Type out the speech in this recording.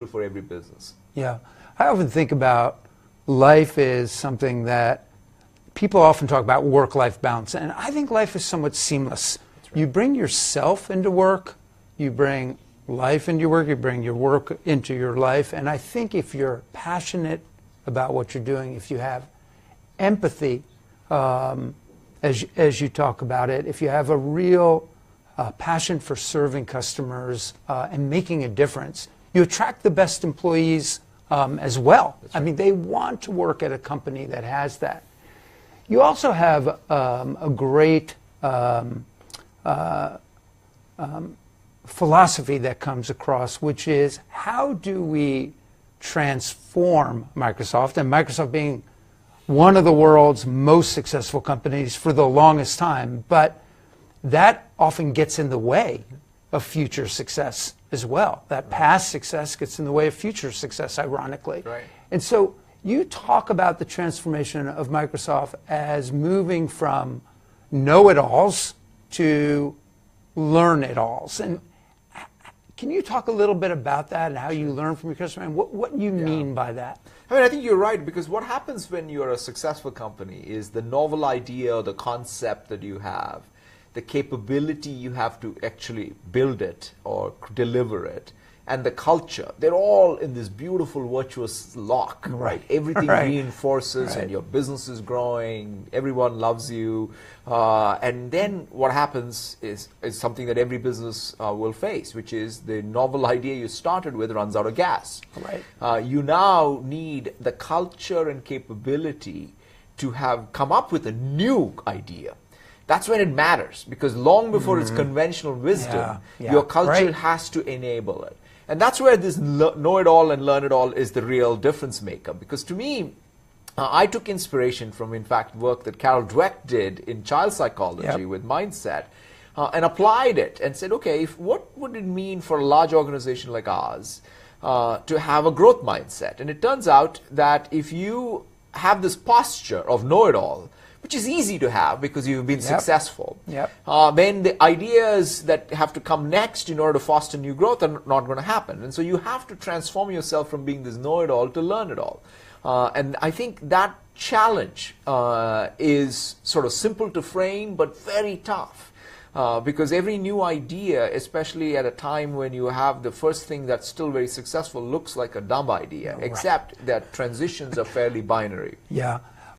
for every business. Yeah. I often think about life is something that people often talk about work-life balance, and I think life is somewhat seamless. Right. You bring yourself into work, you bring life into your work, you bring your work into your life, and I think if you're passionate about what you're doing, if you have empathy, as you talk about it, if you have a real passion for serving customers and making a difference, you attract the best employees as well. Right. I mean, they want to work at a company that has that. You also have a great philosophy that comes across, which is how do we transform Microsoft, and Microsoft being one of the world's most successful companies for the longest time, but that often gets in the way of future success as well. That past success gets in the way of future success, ironically. Right. And so you talk about the transformation of Microsoft as moving from know-it-alls to learn-it-alls. And can you talk a little bit about that and how you learn from your customer and what you mean by that? I mean, I think you're right, because what happens when you're a successful company is the novel idea or the concept that you have, the capability you have to actually build it or deliver it, and the culture, they're all in this beautiful virtuous lock, right? Everything reinforces and your business is growing, everyone loves you, and then what happens is something that every business will face, which is the novel idea you started with runs out of gas. Right. You now need the culture and capability to have come up with a new idea. That's when it matters, because long before it's conventional wisdom, your culture has to enable it. And that's where this know-it-all and learn-it-all is the real difference maker. Because to me, I took inspiration from, in fact, work that Carol Dweck did in child psychology with mindset, and applied it and said, okay, what would it mean for a large organization like ours to have a growth mindset? And it turns out that if you have this posture of know-it-all, which is easy to have because you've been successful, then the ideas that have to come next in order to foster new growth are not going to happen. And so you have to transform yourself from being this know-it-all to learn-it-all. And I think that challenge is sort of simple to frame, but very tough. Because every new idea, especially at a time when you have the first thing that's still very successful, looks like a dumb idea, except that transitions are fairly binary. Yeah.